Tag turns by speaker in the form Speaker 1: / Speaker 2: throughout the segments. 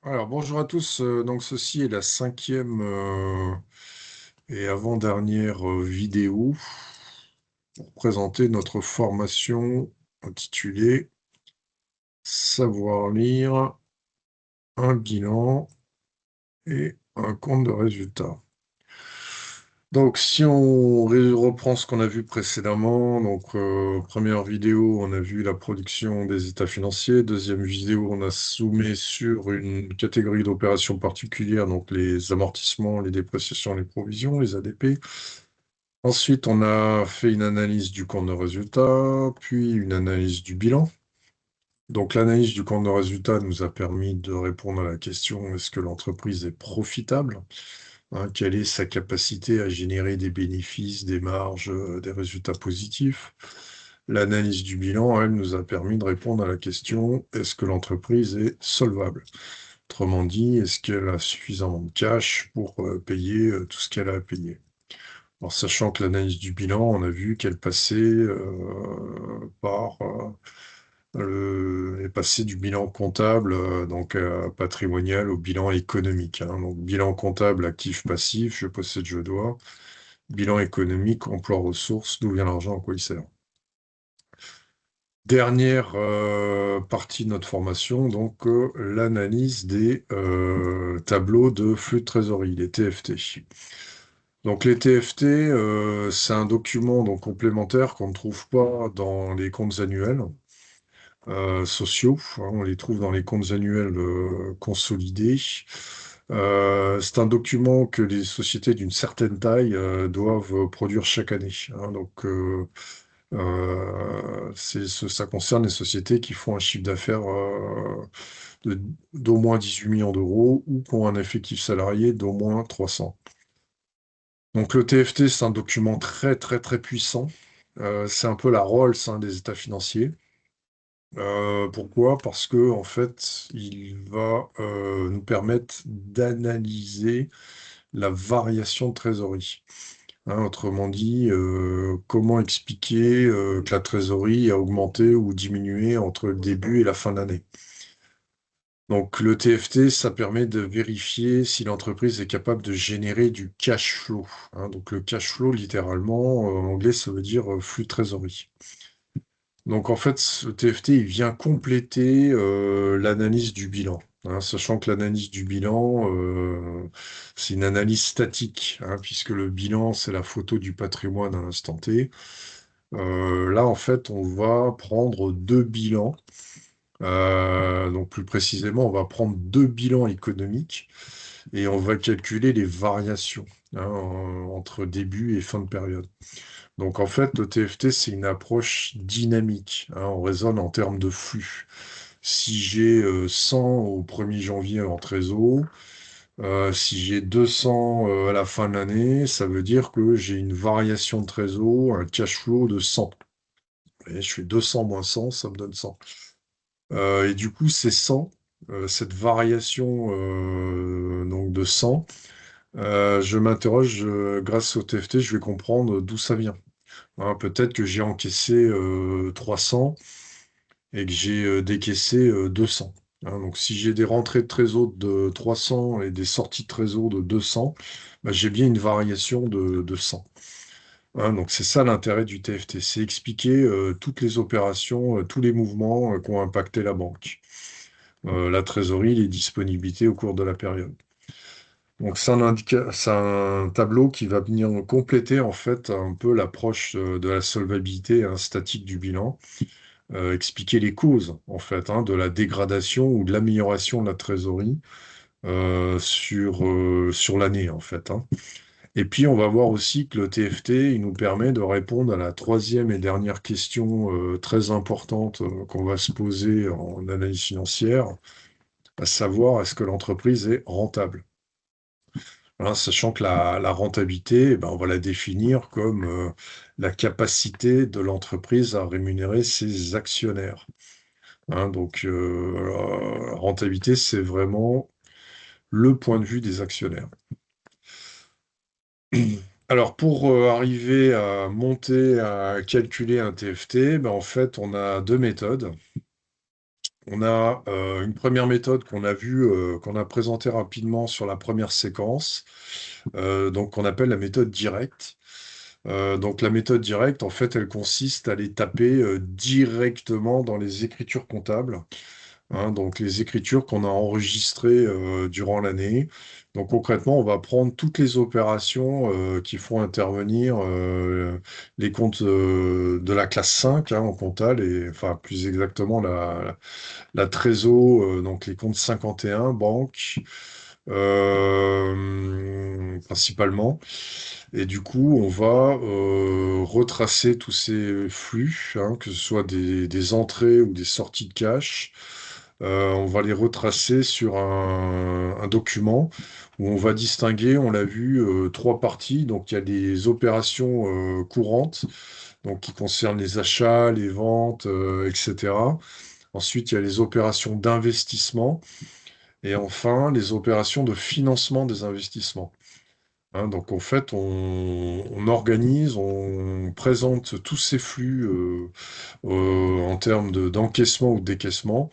Speaker 1: Alors, bonjour à tous. Donc, ceci est la cinquième et avant-dernière vidéo pour présenter notre formation intitulée Savoir lire un bilan et un compte de résultat. Donc, si on reprend ce qu'on a vu précédemment, donc première vidéo, on a vu la production des états financiers. Deuxième vidéo, on a zoomé sur une catégorie d'opérations particulières, donc les amortissements, les dépréciations, les provisions, les ADP. Ensuite, on a fait une analyse du compte de résultat, puis une analyse du bilan. Donc, l'analyse du compte de résultat nous a permis de répondre à la question, est-ce que l'entreprise est profitable? Quelle est sa capacité à générer des bénéfices, des marges, des résultats positifs? L'analyse du bilan, elle, nous a permis de répondre à la question, est-ce que l'entreprise est solvable? Autrement dit, est-ce qu'elle a suffisamment de cash pour payer tout ce qu'elle a à payer? Alors, sachant que l'analyse du bilan, on a vu qu'elle passait par est passée du bilan comptable, donc patrimonial, au bilan économique, hein. Donc, bilan comptable, actif-passif, je possède, je dois. Bilan économique, emploi-ressources, d'où vient l'argent, à quoi il sert. Dernière partie de notre formation, donc l'analyse des tableaux de flux de trésorerie, les TFT. Donc les TFT, c'est un document donc complémentaire qu'on ne trouve pas dans les comptes annuels sociaux, hein. On les trouve dans les comptes annuels consolidés. C'est un document que les sociétés d'une certaine taille doivent produire chaque année, hein. Donc ça concerne les sociétés qui font un chiffre d'affaires d'au moins 18 millions d'euros ou qui ont un effectif salarié d'au moins 300. Donc le TFT, c'est un document très très très puissant. C'est un peu la Rolls, hein, des états financiers. Pourquoi? Parce que en fait, il va nous permettre d'analyser la variation de trésorerie. Hein, autrement dit, comment expliquer que la trésorerie a augmenté ou diminué entre le début et la fin d'année. Donc le TFT, ça permet de vérifier si l'entreprise est capable de générer du cash flow, hein. Donc le cash flow, littéralement, en anglais, ça veut dire flux de trésorerie. Donc en fait, ce TFT, il vient compléter l'analyse du bilan, hein, sachant que l'analyse du bilan, c'est une analyse statique, hein, puisque le bilan, c'est la photo du patrimoine à l'instant T. Là, en fait, on va prendre deux bilans. Donc plus précisément, on va prendre deux bilans économiques et on va calculer les variations, hein, entre début et fin de période. Donc en fait, le TFT, c'est une approche dynamique, hein. On raisonne en termes de flux. Si j'ai 100 au 1er janvier en trésor, si j'ai 200 à la fin de l'année, ça veut dire que j'ai une variation de trésor, un cash flow de 100. Et je fais 200 moins 100, ça me donne 100. Et du coup, ces 100, cette variation donc de 100, je m'interroge, grâce au TFT, je vais comprendre d'où ça vient. Hein, peut-être que j'ai encaissé 300 et que j'ai décaissé 200. Hein, donc si j'ai des rentrées de trésor de 300 et des sorties de trésor de 200, bah, j'ai bien une variation de 100. Hein, donc c'est ça l'intérêt du TFT, c'est expliquer toutes les opérations, tous les mouvements qui ont impacté la banque, la trésorerie, les disponibilités au cours de la période. Donc c'est un tableau qui va venir compléter en fait un peu l'approche de la solvabilité, hein, statique du bilan, expliquer les causes en fait, hein, de la dégradation ou de l'amélioration de la trésorerie sur l'année en fait, hein. Et puis on va voir aussi que le TFT, il nous permet de répondre à la troisième et dernière question très importante qu'on va se poser en analyse financière, à savoir est-ce que l'entreprise est rentable? Hein, sachant que la rentabilité, eh ben, on va la définir comme la capacité de l'entreprise à rémunérer ses actionnaires. Hein, donc, rentabilité, c'est vraiment le point de vue des actionnaires. Alors, pour arriver à monter, à calculer un TFT, ben, en fait, on a deux méthodes. On a une première méthode qu'on a vue, qu'on a présentée rapidement sur la première séquence, donc qu'on appelle la méthode directe. Donc la méthode directe, en fait, elle consiste à les taper directement dans les écritures comptables, hein, donc les écritures qu'on a enregistrées durant l'année. Donc concrètement, on va prendre toutes les opérations qui font intervenir les comptes de la classe 5 hein, en compta, enfin plus exactement la trésor, donc les comptes 51, banque, principalement. Et du coup, on va retracer tous ces flux, hein, que ce soit des entrées ou des sorties de cash. On va les retracer sur un document où on va distinguer, on l'a vu, trois parties. Donc, il y a des opérations courantes, donc qui concernent les achats, les ventes, etc. Ensuite, il y a les opérations d'investissement et enfin les opérations de financement des investissements. Hein, donc en fait, on organise, on présente tous ces flux en termes d'encaissement ou de décaissement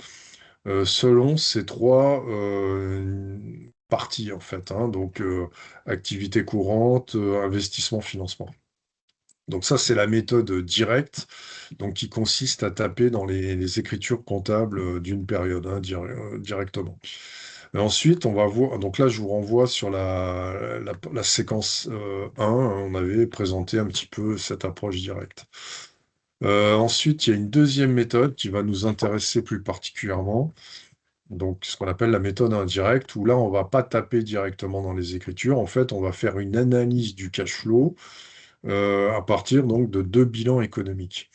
Speaker 1: selon ces trois parties en fait. Hein, donc activité courante, investissement, financement. Donc ça, c'est la méthode directe, donc qui consiste à taper dans les écritures comptables d'une période hein, directement. Et ensuite, on va voir. Donc là, je vous renvoie sur la séquence 1. On avait présenté un petit peu cette approche directe. Ensuite, il y a une deuxième méthode qui va nous intéresser plus particulièrement. Donc, ce qu'on appelle la méthode indirecte, où là, on va pas taper directement dans les écritures. En fait, on va faire une analyse du cash flow à partir donc de deux bilans économiques.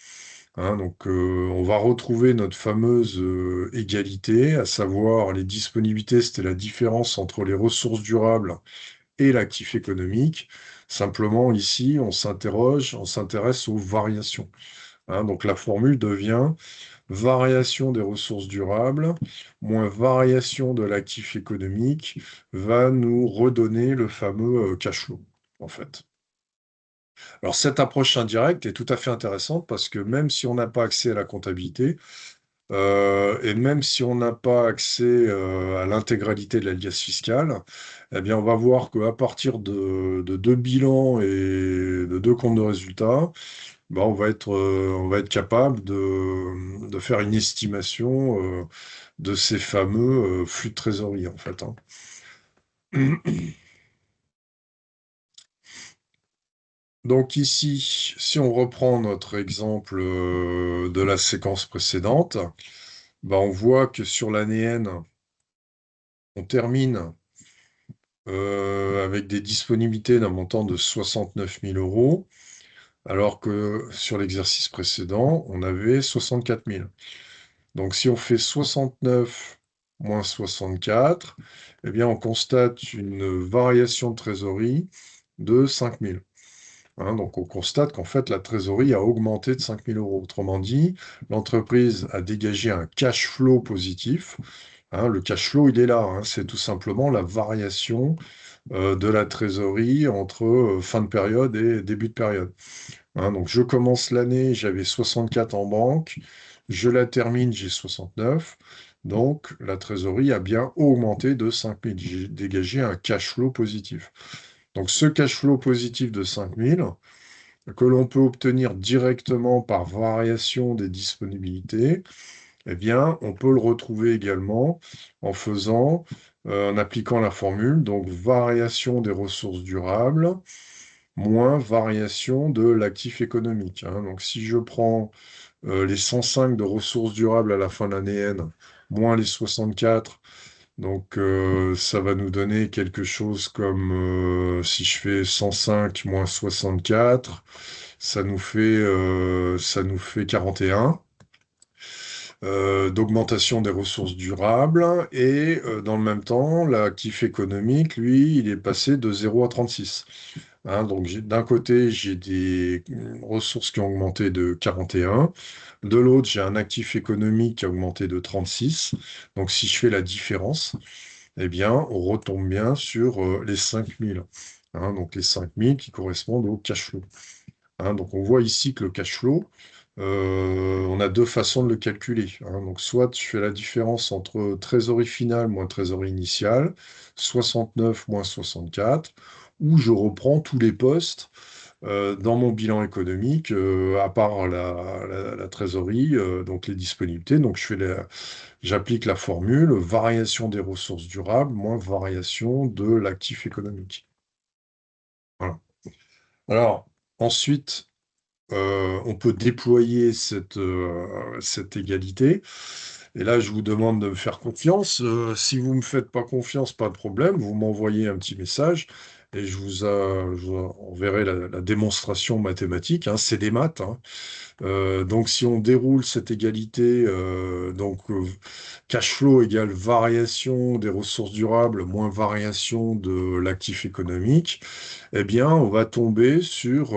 Speaker 1: Hein, donc, on va retrouver notre fameuse égalité, à savoir les disponibilités, c'était la différence entre les ressources durables et l'actif économique. Simplement, ici, on s'intéresse aux variations. Hein, donc, la formule devient variation des ressources durables moins variation de l'actif économique va nous redonner le fameux cash flow, en fait. Alors, cette approche indirecte est tout à fait intéressante parce que même si on n'a pas accès à la comptabilité, et même si on n'a pas accès à l'intégralité de la liasse fiscale, eh bien, on va voir qu'à partir de deux bilans et de deux comptes de résultats, bah, on va être capable de faire une estimation de ces fameux flux de trésorerie, en fait. Hein. Donc ici, si on reprend notre exemple de la séquence précédente, bah, on voit que sur l'année N, on termine avec des disponibilités d'un montant de 69 000 euros, alors que sur l'exercice précédent, on avait 64 000. Donc si on fait 69 moins 64, eh bien on constate une variation de trésorerie de 5 000. Hein, donc on constate qu'en fait la trésorerie a augmenté de 5 000 euros. Autrement dit, l'entreprise a dégagé un cash flow positif. Hein, le cash flow, il est là. Hein, c'est tout simplement la variation de la trésorerie entre fin de période et début de période. Hein, donc je commence l'année, j'avais 64 en banque, je la termine, j'ai 69. Donc la trésorerie a bien augmenté de 5 000. J'ai dégagé un cash flow positif. Donc ce cash flow positif de 5 000, que l'on peut obtenir directement par variation des disponibilités, eh bien, on peut le retrouver également en faisant, en appliquant la formule, donc variation des ressources durables moins variation de l'actif économique. Hein. Donc, si je prends les 105 de ressources durables à la fin de l'année N, moins les 64, donc ça va nous donner quelque chose comme, si je fais 105 moins 64, ça nous fait 41 d'augmentation des ressources durables et dans le même temps, l'actif économique, lui, il est passé de 0 à 36. Hein, donc d'un côté, j'ai des ressources qui ont augmenté de 41, de l'autre, j'ai un actif économique qui a augmenté de 36. Donc si je fais la différence, eh bien, on retombe bien sur les 5000. Hein, donc les 5000 qui correspondent au cash flow. Hein, donc on voit ici que le cash flow, On a deux façons de le calculer, hein. Donc, soit je fais la différence entre trésorerie finale moins trésorerie initiale, 69 moins 64, ou je reprends tous les postes dans mon bilan économique, à part la trésorerie, donc les disponibilités. Donc, j'applique la formule variation des ressources durables moins variation de l'actif économique. Voilà. Alors, ensuite, on peut déployer cette égalité. Et là, je vous demande de me faire confiance. Si vous ne me faites pas confiance, pas de problème, vous m'envoyez un petit message et je vous enverrai la démonstration mathématique, hein. C'est des maths, hein. Donc, si on déroule cette égalité, cash flow égale variation des ressources durables moins variation de l'actif économique, eh bien, on va tomber sur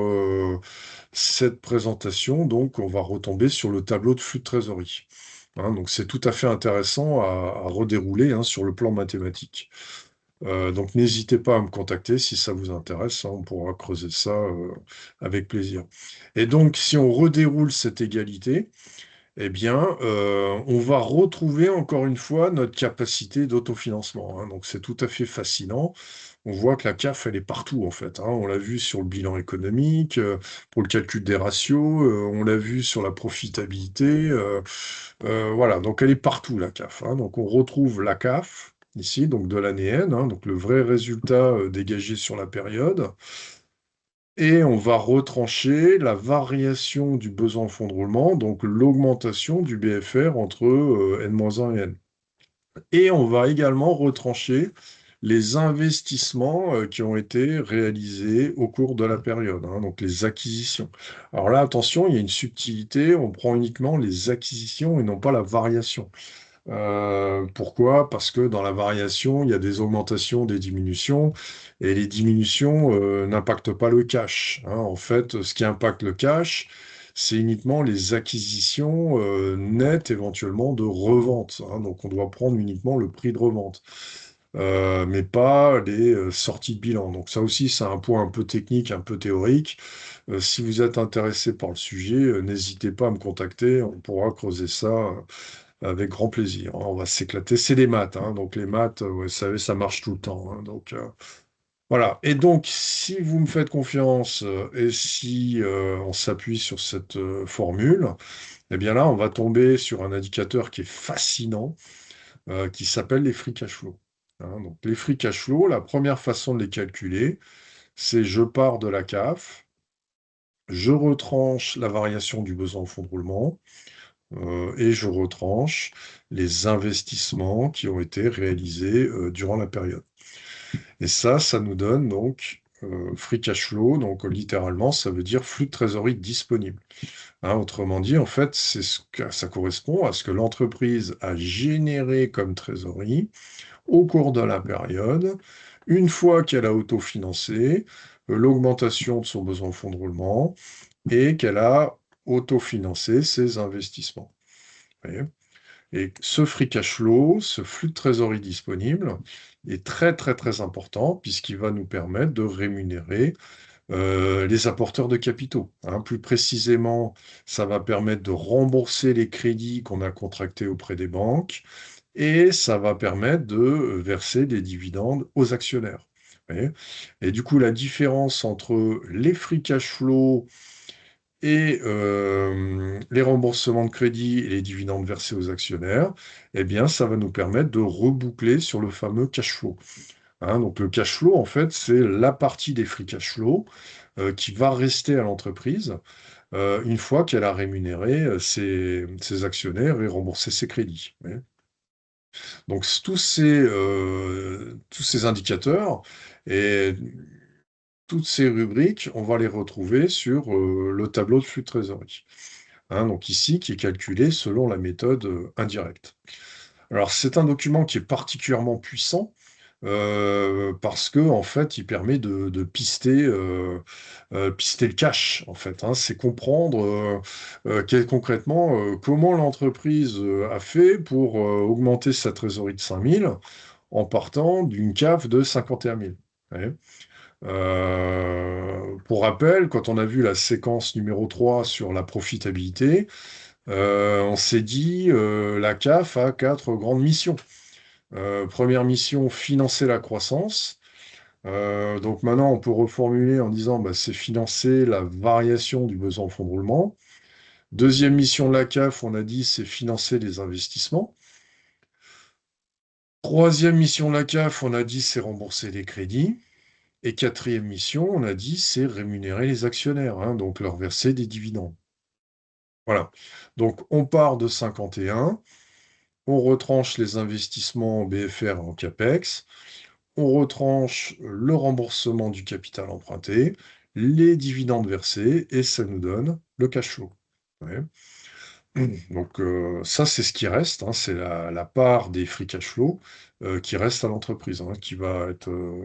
Speaker 1: cette présentation. Donc, on va retomber sur le tableau de flux de trésorerie, hein. Donc, c'est tout à fait intéressant à redérouler, hein, sur le plan mathématique. Donc, n'hésitez pas à me contacter si ça vous intéresse, hein, on pourra creuser ça avec plaisir. Et donc, si on redéroule cette égalité, eh bien, on va retrouver encore une fois notre capacité d'autofinancement, hein. Donc, c'est tout à fait fascinant. On voit que la CAF, elle est partout, en fait, hein. On l'a vu sur le bilan économique, pour le calcul des ratios, on l'a vu sur la profitabilité. Voilà, donc elle est partout, la CAF, hein. Donc, on retrouve la CAF, ici, donc de l'année N, hein, donc le vrai résultat dégagé sur la période. Et on va retrancher la variation du besoin en fonds de roulement, donc l'augmentation du BFR entre N-1 et N. Et on va également retrancher les investissements qui ont été réalisés au cours de la période, hein, donc les acquisitions. Alors là, attention, il y a une subtilité, on prend uniquement les acquisitions et non pas la variation. Pourquoi? Parce que dans la variation, il y a des augmentations, des diminutions, et les diminutions n'impactent pas le cash, hein. En fait, ce qui impacte le cash, c'est uniquement les acquisitions nettes éventuellement de revente, hein. Donc on doit prendre uniquement le prix de revente, mais pas les sorties de bilan. Donc ça aussi, c'est un point un peu technique, un peu théorique. Si vous êtes intéressé par le sujet, n'hésitez pas à me contacter, on pourra creuser ça avec grand plaisir, hein. On va s'éclater. C'est des maths, hein. Donc les maths, ouais, vous savez, ça marche tout le temps, hein. Donc voilà. Et donc, si vous me faites confiance et si on s'appuie sur cette formule, eh bien là, on va tomber sur un indicateur qui est fascinant, qui s'appelle les free cash flow, hein. Donc les free cash flow, la première façon de les calculer, c'est je pars de la CAF, je retranche la variation du besoin en fonds de roulement, et je retranche les investissements qui ont été réalisés durant la période. Et ça nous donne donc free cash flow, donc littéralement, ça veut dire flux de trésorerie disponible, hein. Autrement dit, en fait, ça correspond à ce que l'entreprise a généré comme trésorerie au cours de la période, une fois qu'elle a autofinancé l'augmentation de son besoin en fonds de roulement et qu'elle a autofinancé ses investissements. Vous voyez. Et ce free cash flow, ce flux de trésorerie disponible, est très très très important puisqu'il va nous permettre de rémunérer les apporteurs de capitaux, hein. Plus précisément, ça va permettre de rembourser les crédits qu'on a contractés auprès des banques et ça va permettre de verser des dividendes aux actionnaires. Vous voyez. Et du coup, la différence entre les free cash flow et les remboursements de crédit et les dividendes versés aux actionnaires, eh bien, ça va nous permettre de reboucler sur le fameux cash flow, hein. Donc, le cash flow, en fait, c'est la partie des free cash flow qui va rester à l'entreprise une fois qu'elle a rémunéré ses actionnaires et remboursé ses crédits. Vous voyez. Donc, tous ces indicateurs et toutes ces rubriques, on va les retrouver sur le tableau de flux de trésorerie, hein, donc ici, qui est calculé selon la méthode indirecte. Alors, c'est un document qui est particulièrement puissant parce que, en fait, il permet de pister le cash, en fait, hein. C'est comprendre concrètement comment l'entreprise a fait pour augmenter sa trésorerie de 5 000 en partant d'une CAF de 51 000. Ouais. Pour rappel, quand on a vu la séquence numéro 3 sur la profitabilité, on s'est dit, la CAF a quatre grandes missions. Première mission, financer la croissance. Donc maintenant, on peut reformuler en disant, bah, c'est financer la variation du besoin en fonds de roulement. Deuxième mission de la CAF, on a dit, c'est financer les investissements. Troisième mission de la CAF, on a dit, c'est rembourser les crédits. Et quatrième mission, on a dit, c'est rémunérer les actionnaires, hein, donc leur verser des dividendes. Voilà. Donc on part de 51, on retranche les investissements en BFR et en CAPEX, on retranche le remboursement du capital emprunté, les dividendes versés, et ça nous donne le cash flow. Ouais. Donc ça, c'est ce qui reste, hein, c'est la part des free cash flow qui reste à l'entreprise, hein, qui va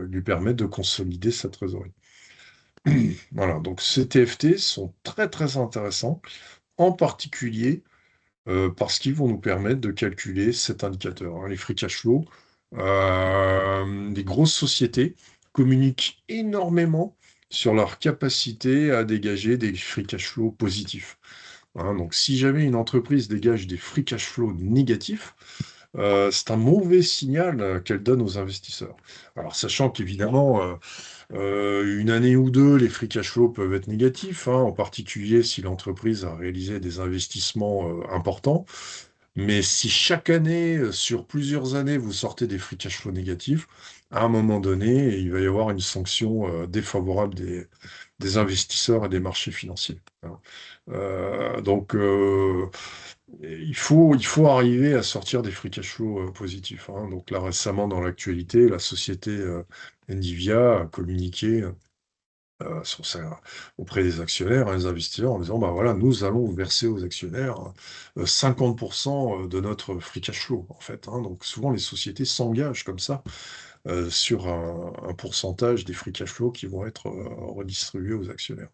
Speaker 1: lui permettre de consolider sa trésorerie. Voilà, donc ces TFT sont très très intéressants, en particulier parce qu'ils vont nous permettre de calculer cet indicateur, hein, les free cash flow. Les grosses sociétés communiquent énormément sur leur capacité à dégager des free cash flow positifs. Hein, donc si jamais une entreprise dégage des free cash flow négatifs, c'est un mauvais signal qu'elle donne aux investisseurs. Alors sachant qu'évidemment, une année ou deux, les free cash flow peuvent être négatifs, hein, en particulier si l'entreprise a réalisé des investissements importants. Mais si chaque année, sur plusieurs années, vous sortez des free cash flow négatifs, à un moment donné, il va y avoir une sanction défavorable des investisseurs et des marchés financiers, hein. Donc, il faut arriver à sortir des free cash flow positifs, hein. Donc là, récemment, dans l'actualité, la société Nvidia a communiqué auprès des actionnaires, hein, les investisseurs, en disant, bah voilà, nous allons verser aux actionnaires 50% de notre free cash flow, en fait, hein. Donc souvent, les sociétés s'engagent comme ça sur un pourcentage des free cash flow qui vont être redistribués aux actionnaires.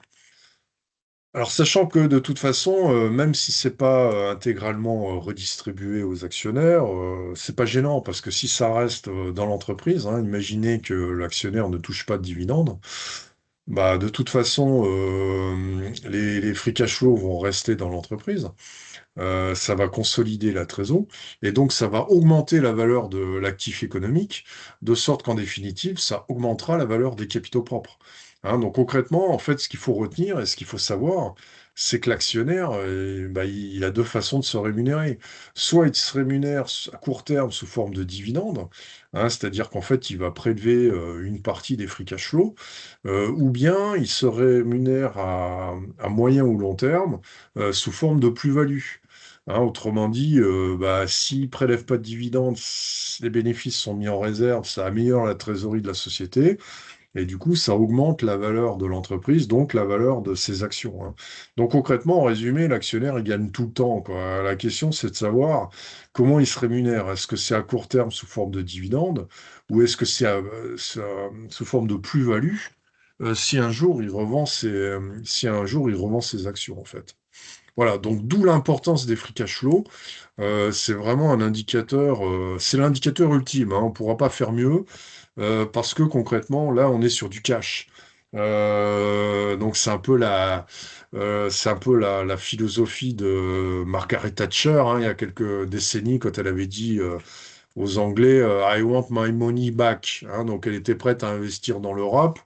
Speaker 1: Alors, sachant que de toute façon, même si c'est pas intégralement redistribué aux actionnaires, c'est pas gênant parce que si ça reste dans l'entreprise, hein, imaginez que l'actionnaire ne touche pas de dividendes, bah, de toute façon, les free cash flow vont rester dans l'entreprise. Ça va consolider la trésor et donc ça va augmenter la valeur de l'actif économique, de sorte qu'en définitive, ça augmentera la valeur des capitaux propres. Hein, donc concrètement, en fait, ce qu'il faut retenir et ce qu'il faut savoir, c'est que l'actionnaire, bah, il a deux façons de se rémunérer. Soit il se rémunère à court terme sous forme de dividendes, hein, c'est-à-dire qu'en fait, il va prélever une partie des free cash flow, ou bien il se rémunère à moyen ou long terme sous forme de plus-value. Hein, autrement dit, bah, s'ils ne prélèvent pas de dividendes, les bénéfices sont mis en réserve, ça améliore la trésorerie de la société, et du coup, ça augmente la valeur de l'entreprise, donc la valeur de ses actions, hein. Donc concrètement, en résumé, l'actionnaire, il gagne tout le temps, quoi. La question, c'est de savoir comment il se rémunère. Est-ce que c'est à court terme sous forme de dividendes, ou est-ce que sous forme de plus-value, si un jour il revend ses actions, en fait. Voilà, donc d'où l'importance des free cash flow. C'est vraiment un indicateur, c'est l'indicateur ultime, hein, on ne pourra pas faire mieux, parce que concrètement, là, on est sur du cash. Donc c'est un peu la philosophie de Margaret Thatcher, hein, il y a quelques décennies, quand elle avait dit aux Anglais, I want my money back, hein. Donc elle était prête à investir dans l'Europe.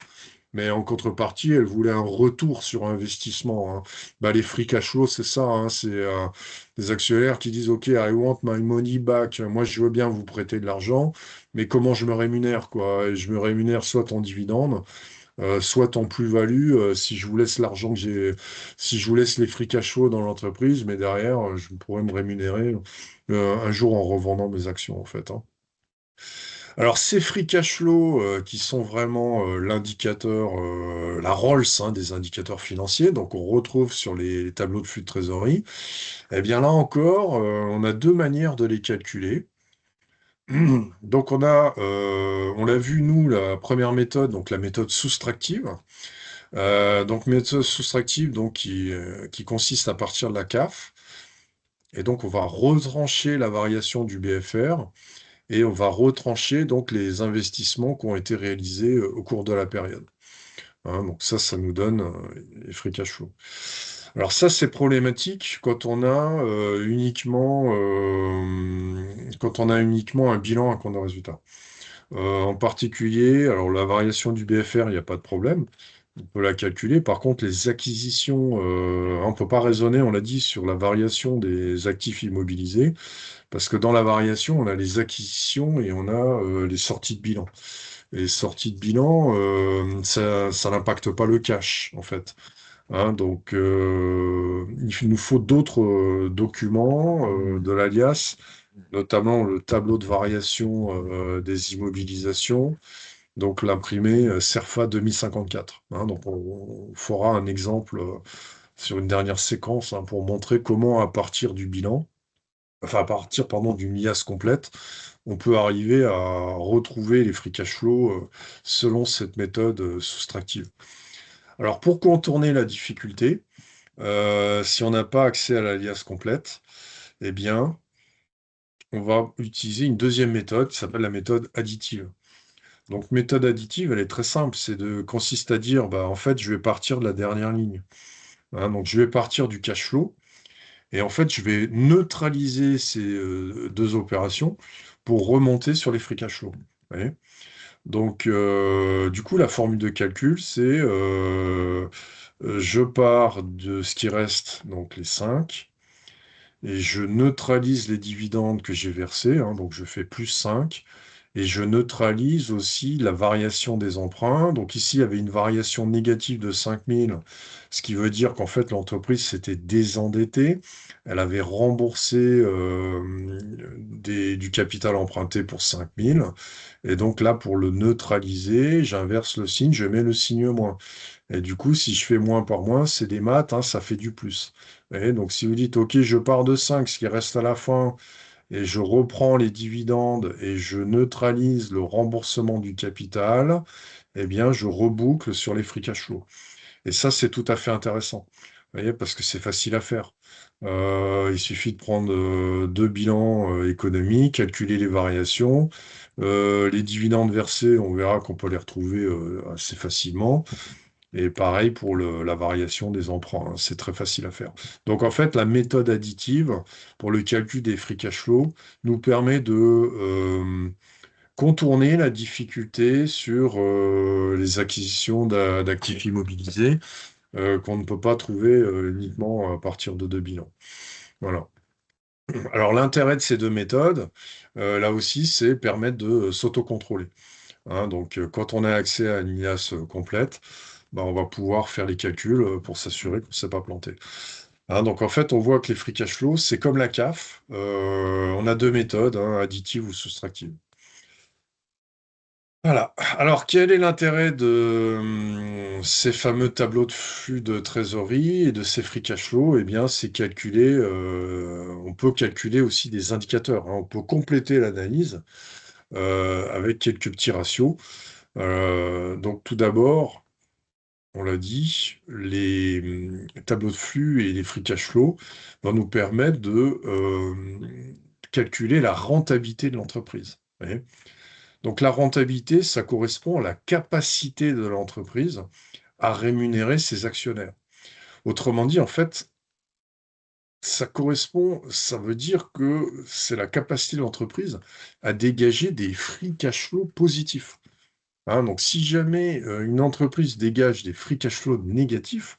Speaker 1: Mais en contrepartie, elle voulait un retour sur investissement, hein. Bah, les free cash flow, c'est ça, hein, c'est des actionnaires qui disent, OK, I want my money back. Moi, je veux bien vous prêter de l'argent, mais comment je me rémunère, quoi? Et je me rémunère soit en dividende, soit en plus-value, si je vous laisse l'argent que j'ai, si je vous laisse les free cash flow dans l'entreprise, mais derrière, je pourrais me rémunérer un jour en revendant mes actions, en fait, hein. Alors, ces free cash flow qui sont vraiment l'indicateur, la Rolls, hein, des indicateurs financiers, donc on retrouve sur les tableaux de flux de trésorerie, eh bien là encore, on a deux manières de les calculer. Donc on l'a vu nous, la première méthode, donc la méthode soustractive. Donc méthode soustractive donc qui consiste à partir de la CAF. Et donc on va retrancher la variation du BFR et on va retrancher donc les investissements qui ont été réalisés au cours de la période. hein. Donc ça nous donne les free cash flow. Alors ça, c'est problématique quand on a uniquement un bilan à compte de résultat. En particulier, alors la variation du BFR, il n'y a pas de problème. On peut la calculer. Par contre, les acquisitions, on ne peut pas raisonner, on l'a dit, sur la variation des actifs immobilisés, parce que dans la variation, on a les acquisitions et on a les sorties de bilan. Et les sorties de bilan, ça n'impacte pas le cash, en fait. Hein, donc, il nous faut d'autres documents de l'alias, notamment le tableau de variation des immobilisations, donc l'imprimé CERFA 2054. Hein, donc, on fera un exemple sur une dernière séquence hein, pour montrer comment, à partir du bilan, enfin, à partir, pardon, d'une IAS complète, on peut arriver à retrouver les free cash flow selon cette méthode soustractive. Alors, pour contourner la difficulté, si on n'a pas accès à l'alias complète, eh bien, on va utiliser une deuxième méthode qui s'appelle la méthode additive. Donc, méthode additive, elle est très simple, consiste à dire, bah, en fait, je vais partir de la dernière ligne. Hein, donc, je vais partir du cash flow et en fait, je vais neutraliser ces deux opérations pour remonter sur les free cash flow. Vous voyez. Donc, du coup, la formule de calcul, c'est je pars de ce qui reste, donc les 5. Et je neutralise les dividendes que j'ai versés, hein, donc je fais plus 5, et je neutralise aussi la variation des emprunts. Donc ici, il y avait une variation négative de 5 000, ce qui veut dire qu'en fait, l'entreprise s'était désendettée. Elle avait remboursé du capital emprunté pour 5 000. Et donc là, pour le neutraliser, j'inverse le signe, je mets le signe moins. Et du coup, si je fais moins par moins, c'est des maths, hein, ça fait du plus. Et donc, si vous dites, OK, je pars de 5, ce qui reste à la fin, et je reprends les dividendes et je neutralise le remboursement du capital, eh bien, je reboucle sur les free cash flow. Et ça, c'est tout à fait intéressant. Vous voyez, parce que c'est facile à faire. Il suffit de prendre deux bilans économiques, calculer les variations. Les dividendes versés, on verra qu'on peut les retrouver assez facilement. Et pareil pour la variation des emprunts, hein, c'est très facile à faire. Donc en fait, la méthode additive pour le calcul des free cash flow nous permet de contourner la difficulté sur les acquisitions d'actifs immobilisés qu'on ne peut pas trouver uniquement à partir de deux bilans. Voilà. Alors l'intérêt de ces deux méthodes, là aussi, c'est permettre de s'autocontrôler. Hein. Donc quand on a accès à une IAS complète, bah, on va pouvoir faire les calculs pour s'assurer qu'on ne s'est pas planté. Hein, donc en fait, on voit que les free cash flow, c'est comme la CAF. On a deux méthodes, hein, additive ou soustractive. Voilà. Alors, quel est l'intérêt de ces fameux tableaux de flux de trésorerie et de ces free cash flow? Eh bien, c'est calculer, on peut calculer aussi des indicateurs, hein. On peut compléter l'analyse avec quelques petits ratios. Donc, tout d'abord, on l'a dit, les tableaux de flux et les free cash flow vont nous permettre de calculer la rentabilité de l'entreprise. Vous voyez. Donc la rentabilité, ça correspond à la capacité de l'entreprise à rémunérer ses actionnaires. Autrement dit, en fait, ça veut dire que c'est la capacité de l'entreprise à dégager des free cash flow positifs. Hein, donc si jamais une entreprise dégage des free cash flow négatifs,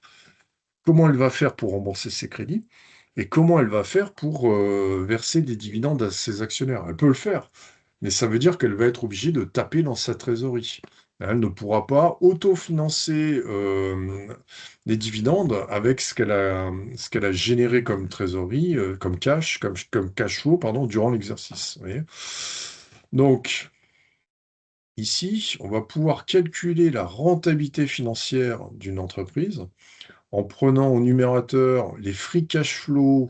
Speaker 1: comment elle va faire pour rembourser ses crédits et comment elle va faire pour verser des dividendes à ses actionnaires. Elle peut le faire, mais ça veut dire qu'elle va être obligée de taper dans sa trésorerie. Elle ne pourra pas autofinancer les dividendes avec ce qu'elle a généré comme trésorerie, comme cash flow, pardon, durant l'exercice. Vous voyez. Donc, ici, on va pouvoir calculer la rentabilité financière d'une entreprise en prenant au numérateur les free cash flow,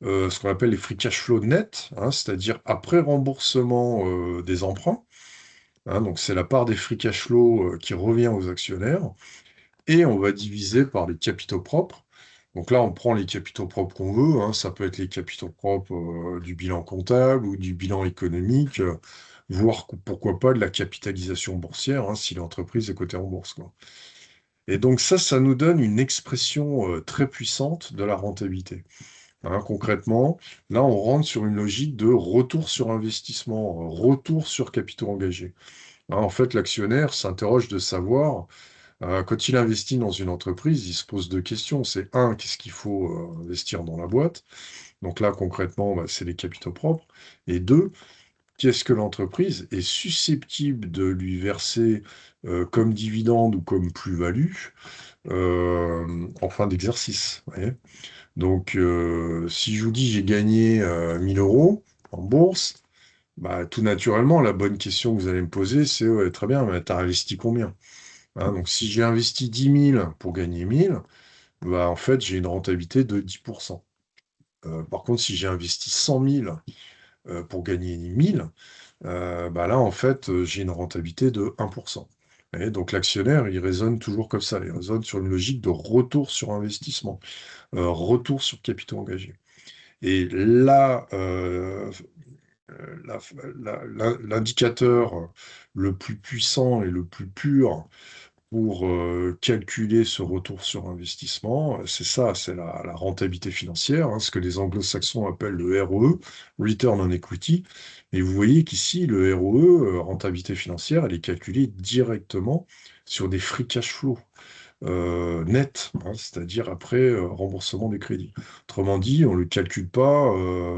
Speaker 1: ce qu'on appelle les free cash flow net, hein, c'est-à-dire après remboursement des emprunts. Hein, donc c'est la part des free cash flow qui revient aux actionnaires. Et on va diviser par les capitaux propres. Donc là, on prend les capitaux propres qu'on veut. Hein, ça peut être les capitaux propres du bilan comptable ou du bilan économique, voire pourquoi pas de la capitalisation boursière, hein, si l'entreprise est cotée en bourse, quoi. Et donc ça nous donne une expression très puissante de la rentabilité. Hein, concrètement, là, on rentre sur une logique de retour sur investissement, retour sur capitaux engagés. Hein, en fait, l'actionnaire s'interroge de savoir, quand il investit dans une entreprise, il se pose deux questions. C'est un, qu'est-ce qu'il faut investir dans la boîte? Donc là, concrètement, bah, c'est les capitaux propres. Et deux, qu'est-ce que l'entreprise est susceptible de lui verser comme dividende ou comme plus-value en fin d'exercice. Vous voyez. Donc, si je vous dis j'ai gagné 1000 euros en bourse, bah, tout naturellement, la bonne question que vous allez me poser, c'est ouais, très bien, mais tu as investi combien? Hein, donc, si j'ai investi 10 000 pour gagner 1000, bah, en fait, j'ai une rentabilité de 10%. Par contre, si j'ai investi 100 000 pour gagner 1000, bah là, en fait, j'ai une rentabilité de 1%. Et donc, l'actionnaire, il raisonne toujours comme ça. Il raisonne sur une logique de retour sur investissement, retour sur capitaux engagés. Et là, la- l'indicateur le plus puissant et le plus pur pour calculer ce retour sur investissement, c'est ça, c'est la rentabilité financière, hein, ce que les anglo-saxons appellent le ROE, Return on Equity. Et vous voyez qu'ici, le ROE, rentabilité financière, elle est calculée directement sur des free cash flow net, hein, c'est-à-dire après remboursement des crédits. Autrement dit, on ne le calcule pas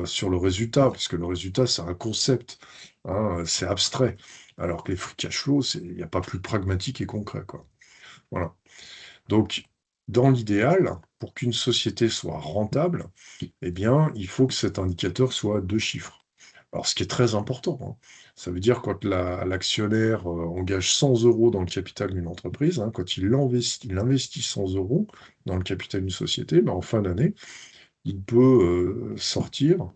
Speaker 1: sur le résultat, puisque le résultat, c'est un concept, hein, c'est abstrait. Alors que les free cash flow, il n'y a pas plus pragmatique et concret, quoi. Voilà. Donc, dans l'idéal, pour qu'une société soit rentable, eh bien, il faut que cet indicateur soit deux chiffres. Alors, ce qui est très important, hein, ça veut dire quand l'actionnaire engage 100 euros dans le capital d'une entreprise, hein, quand il investit 100 euros dans le capital d'une société, ben, en fin d'année, il peut sortir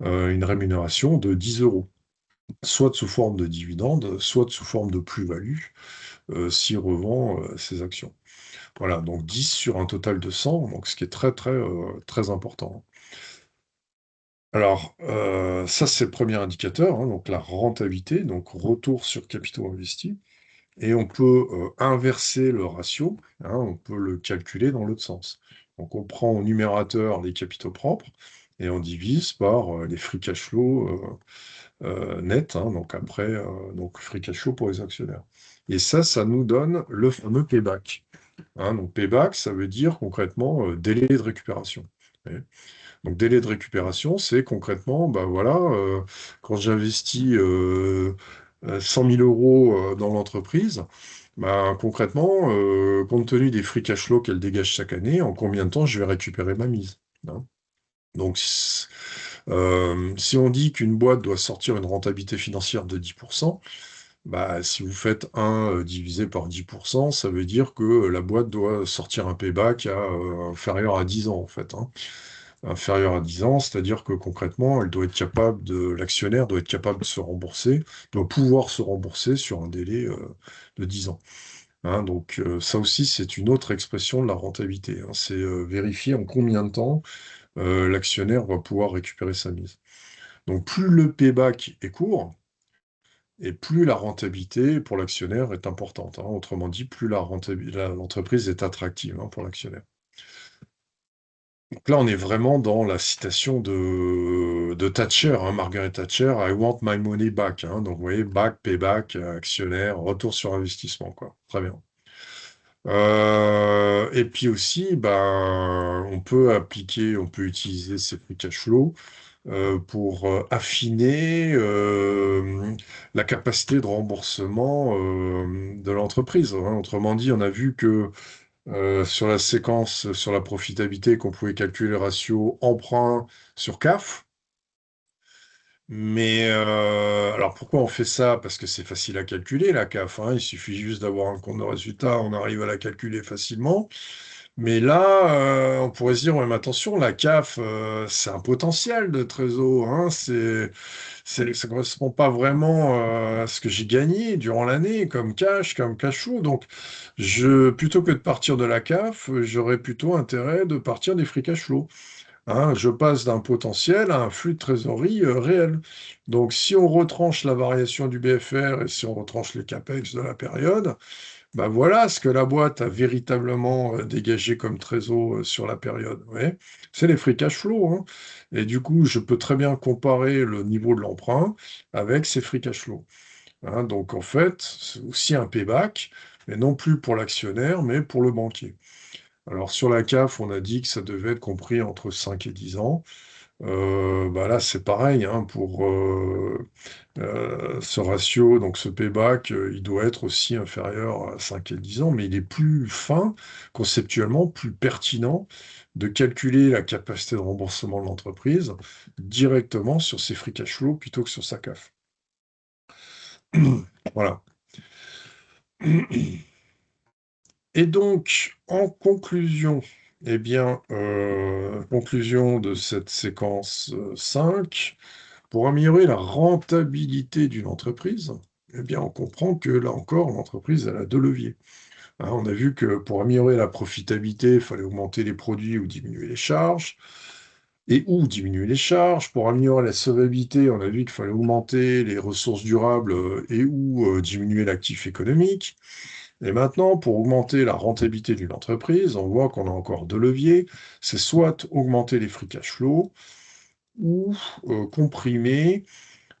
Speaker 1: une rémunération de 10 euros, soit sous forme de dividende, soit sous forme de plus-value, s'il revend ses actions. Voilà, donc 10 sur un total de 100, donc ce qui est très, très, très important. Alors, ça, c'est le premier indicateur, hein, donc la rentabilité, donc retour sur capitaux investis. Et on peut inverser le ratio, hein, on peut le calculer dans l'autre sens. Donc, on prend au numérateur les capitaux propres et on divise par les free cash flow nets, hein, donc après, donc free cash flow pour les actionnaires. Et ça nous donne le fameux payback. Hein, donc payback, ça veut dire concrètement délai de récupération. Ouais. Donc délai de récupération, c'est concrètement, bah voilà, quand j'investis 100 000 euros dans l'entreprise, bah, concrètement, compte tenu des free cash flow qu'elle dégage chaque année, en combien de temps je vais récupérer ma mise. Hein. Donc, si on dit qu'une boîte doit sortir une rentabilité financière de 10%, bah, si vous faites 1 divisé par 10%, ça veut dire que la boîte doit sortir un payback inférieur à 10 ans, en fait. Hein. Inférieur à 10 ans, c'est-à-dire que concrètement, l'actionnaire doit être capable de se rembourser, doit pouvoir se rembourser sur un délai de 10 ans. Hein. Donc, ça aussi, c'est une autre expression de la rentabilité. Hein. C'est vérifier en combien de temps l'actionnaire va pouvoir récupérer sa mise. Donc, plus le payback est court, et plus la rentabilité pour l'actionnaire est importante. Hein. Autrement dit, plus l'entreprise est attractive pour l'actionnaire. Donc là, on est vraiment dans la citation de Thatcher, hein, Margaret Thatcher, I want my money back. Hein. Donc vous voyez, back, payback, actionnaire, retour sur investissement, quoi. Très bien. Et puis aussi, ben, on peut utiliser ces free cash flow pour affiner la capacité de remboursement de l'entreprise. Hein. Autrement dit, on a vu que sur la séquence, sur la profitabilité, qu'on pouvait calculer le ratio emprunt sur CAF. Mais alors pourquoi on fait ça? Parce que c'est facile à calculer, la CAF. Hein. Il suffit juste d'avoir un compte de résultat, on arrive à la calculer facilement. Mais là, on pourrait se dire, ouais, mais attention, la CAF, c'est un potentiel de trésor. Hein. Ça ne correspond pas vraiment à ce que j'ai gagné durant l'année comme cash flow. Donc, plutôt que de partir de la CAF, j'aurais plutôt intérêt de partir des free cash flow. Hein. Je passe d'un potentiel à un flux de trésorerie réel. Donc, si on retranche la variation du BFR et si on retranche les CAPEX de la période, Bah voilà ce que la boîte a véritablement dégagé comme trésor sur la période. Ouais, c'est les free cash flow, hein. Et du coup, je peux très bien comparer le niveau de l'emprunt avec ces free cash flow, hein. Donc en fait, c'est aussi un payback, mais non plus pour l'actionnaire, mais pour le banquier. Alors sur la CAF, on a dit que ça devait être compris entre 5 et 10 ans. Bah là, c'est pareil, hein, pour ce ratio, donc ce payback, il doit être aussi inférieur à 5 et 10 ans, mais il est plus fin, conceptuellement, plus pertinent de calculer la capacité de remboursement de l'entreprise directement sur ses free cash flow plutôt que sur sa CAF. Voilà. Et donc, en conclusion, eh bien, conclusion de cette séquence 5, pour améliorer la rentabilité d'une entreprise, eh bien, on comprend que là encore, l'entreprise, elle a deux leviers, hein. On a vu que pour améliorer la profitabilité, il fallait augmenter les produits ou diminuer les charges, et ou diminuer les charges. Pour améliorer la solvabilité, on a vu qu'il fallait augmenter les ressources durables et ou diminuer l'actif économique. Et maintenant, pour augmenter la rentabilité d'une entreprise, on voit qu'on a encore deux leviers. C'est soit augmenter les free cash flow ou comprimer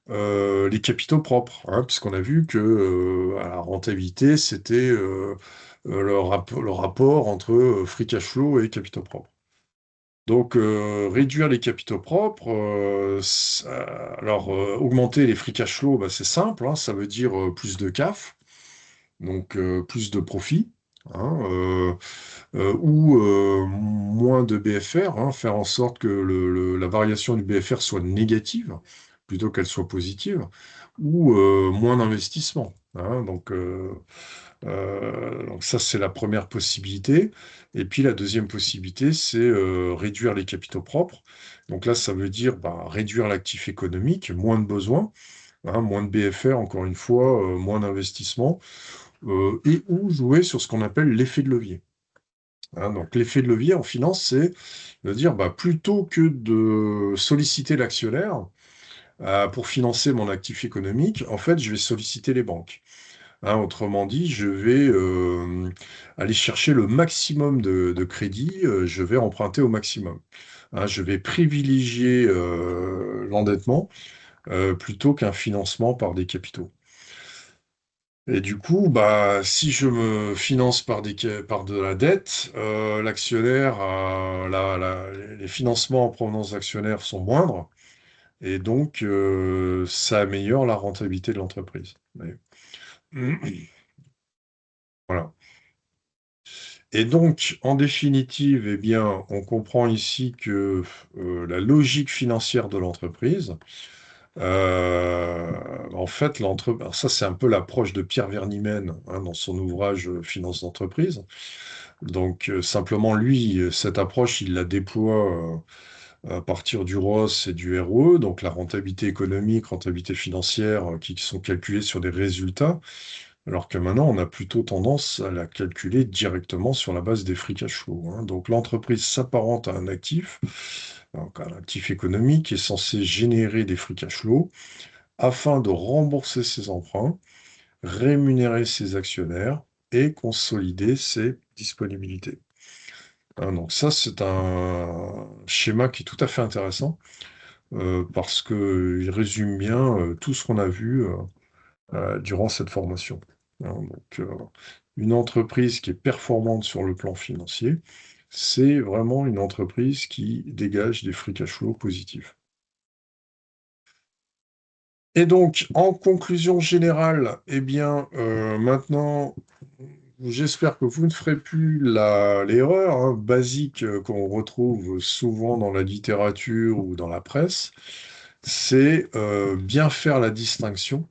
Speaker 1: les capitaux propres, hein, puisqu'on a vu que à la rentabilité, c'était le rapport entre free cash flow et capitaux propres. Donc, réduire les capitaux propres, alors augmenter les free cash flow, bah, c'est simple, hein, ça veut dire plus de CAF, donc plus de profit, hein, ou moins de BFR, hein, faire en sorte que la variation du BFR soit négative plutôt qu'elle soit positive, ou moins d'investissement, hein. Donc ça, c'est la première possibilité. Et puis la deuxième possibilité, c'est réduire les capitaux propres. Donc là, ça veut dire bah, réduire l'actif économique, moins de besoins, hein, moins de BFR, encore une fois, moins d'investissement, et ou jouer sur ce qu'on appelle l'effet de levier, hein. Donc l'effet de levier en finance, c'est de dire bah, plutôt que de solliciter l'actionnaire pour financer mon actif économique, en fait, je vais solliciter les banques, hein. Autrement dit, je vais aller chercher le maximum de crédit, je vais emprunter au maximum, hein. Je vais privilégier l'endettement plutôt qu'un financement par des capitaux. Et du coup, bah, si je me finance par de la dette, l'actionnaire, les financements en provenance d'actionnaires sont moindres, et donc ça améliore la rentabilité de l'entreprise. Voilà. Et donc, en définitive, eh bien, on comprend ici que la logique financière de l'entreprise, en fait, alors ça, c'est un peu l'approche de Pierre Vernimmen, hein, dans son ouvrage Finance d'entreprise. Donc, simplement, lui, cette approche, il la déploie à partir du ROS et du ROE, donc la rentabilité économique, rentabilité financière, qui sont calculées sur des résultats. Alors que maintenant, on a plutôt tendance à la calculer directement sur la base des free cash flow, hein. Donc l'entreprise s'apparente à un actif, donc un actif économique qui est censé générer des free cash flow afin de rembourser ses emprunts, rémunérer ses actionnaires et consolider ses disponibilités, hein. Donc ça, c'est un schéma qui est tout à fait intéressant parce qu'il résume bien tout ce qu'on a vu durant cette formation, hein. Donc, une entreprise qui est performante sur le plan financier, c'est vraiment une entreprise qui dégage des free cash flow positifs. Et donc, en conclusion générale, eh bien, maintenant, j'espère que vous ne ferez plus l'erreur hein, basique qu'on retrouve souvent dans la littérature ou dans la presse, c'est bien faire la distinction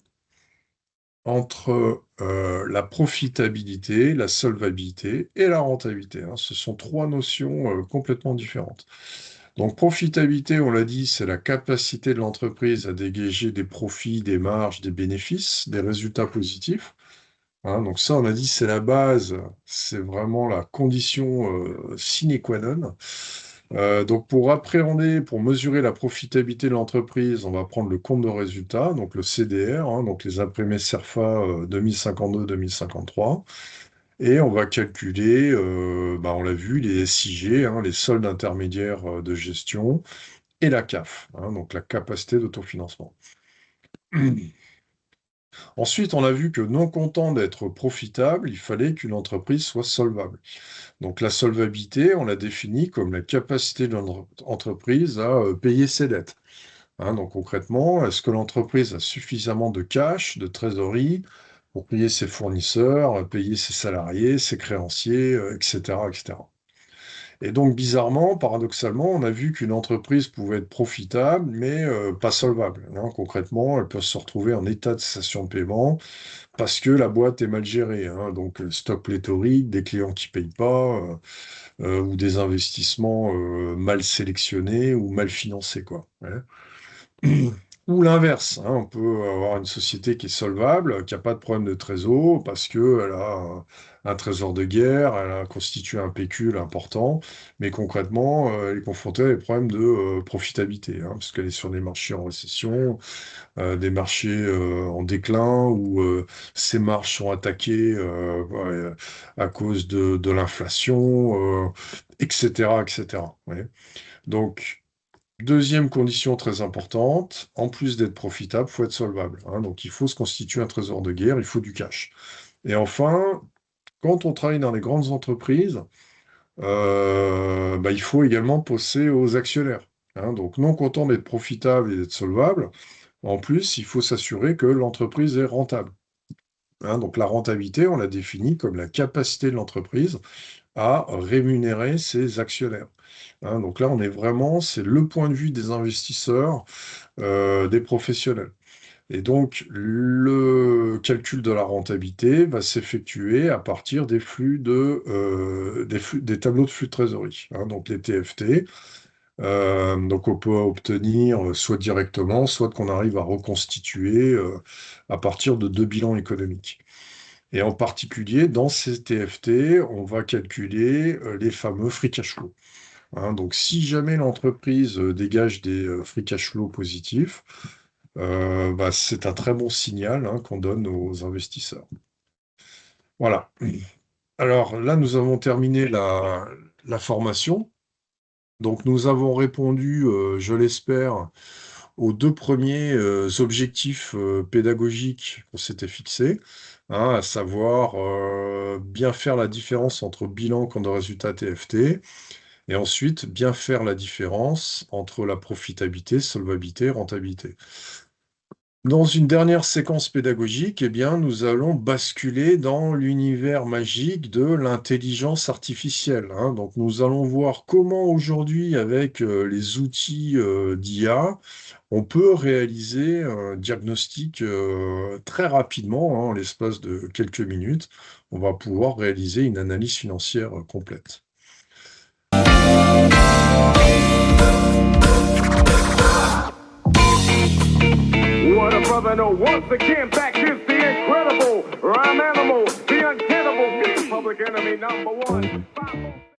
Speaker 1: entre la profitabilité, la solvabilité et la rentabilité, hein. Ce sont trois notions complètement différentes. Donc, profitabilité, on l'a dit, c'est la capacité de l'entreprise à dégager des profits, des marges, des bénéfices, des résultats positifs, hein. Donc ça, on a dit, c'est la base, c'est vraiment la condition sine qua non. Donc pour appréhender, pour mesurer la profitabilité de l'entreprise, on va prendre le compte de résultat, donc le CDR, hein, donc les imprimés CERFA 2052-2053. Et on va calculer, on l'a vu, les SIG, hein, les soldes intermédiaires de gestion, et la CAF, hein, donc la capacité d'autofinancement. Ensuite, on a vu que non content d'être profitable, il fallait qu'une entreprise soit solvable. Donc la solvabilité, on l'a définie comme la capacité de l'entreprise à payer ses dettes. Hein, donc concrètement, est-ce que l'entreprise a suffisamment de cash, de trésorerie pour payer ses fournisseurs, payer ses salariés, ses créanciers, etc., etc. Et donc bizarrement, paradoxalement, on a vu qu'une entreprise pouvait être profitable, mais pas solvable. Hein. Concrètement, elle peut se retrouver en état de cessation de paiement parce que la boîte est mal gérée. Hein. Donc stock pléthorique, des clients qui payent pas, ou des investissements mal sélectionnés ou mal financés, quoi. Ouais. Ou l'inverse, hein, on peut avoir une société qui est solvable, qui n'a pas de problème de trésor, parce qu'elle a un trésor de guerre, elle a constitué un pécule important, mais concrètement, elle est confrontée à des problèmes de profitabilité, hein, parce qu'elle est sur des marchés en récession, des marchés en déclin, où ses marges sont attaquées à cause de l'inflation, etc., etc. Ouais. Donc, deuxième condition très importante, en plus d'être profitable, il faut être solvable. Hein. Donc il faut se constituer un trésor de guerre, il faut du cash. Et enfin, quand on travaille dans les grandes entreprises, il faut également penser aux actionnaires. Hein. Donc non content d'être profitable et d'être solvable, en plus, il faut s'assurer que l'entreprise est rentable. Hein. Donc la rentabilité, on l'a définie comme la capacité de l'entreprise à rémunérer ses actionnaires. Hein. Donc là, on est vraiment, c'est le point de vue des investisseurs, des professionnels. Et donc, le calcul de la rentabilité va s'effectuer à partir des tableaux de flux de trésorerie, hein, donc les TFT. Donc, on peut obtenir soit directement, soit qu'on arrive à reconstituer à partir de deux bilans économiques. Et en particulier, dans ces TFT, on va calculer les fameux free cash flow. Hein. Donc, si jamais l'entreprise dégage des free cash flow positifs, c'est un très bon signal, hein, qu'on donne aux investisseurs. Voilà. Alors là, nous avons terminé la formation. Donc, nous avons répondu, je l'espère, aux deux premiers objectifs pédagogiques qu'on s'était fixés, hein, à savoir bien faire la différence entre bilan, compte de résultat, TFT, et ensuite bien faire la différence entre la profitabilité, solvabilité, rentabilité. Dans une dernière séquence pédagogique, eh bien, nous allons basculer dans l'univers magique de l'intelligence artificielle, hein. Donc, nous allons voir comment aujourd'hui, avec les outils d'IA, on peut réaliser un diagnostic très rapidement, hein, en l'espace de quelques minutes. On va pouvoir réaliser une analyse financière complète. What a brother, no, once again, back is the incredible rhyme animal, the untenable, Public Enemy #1.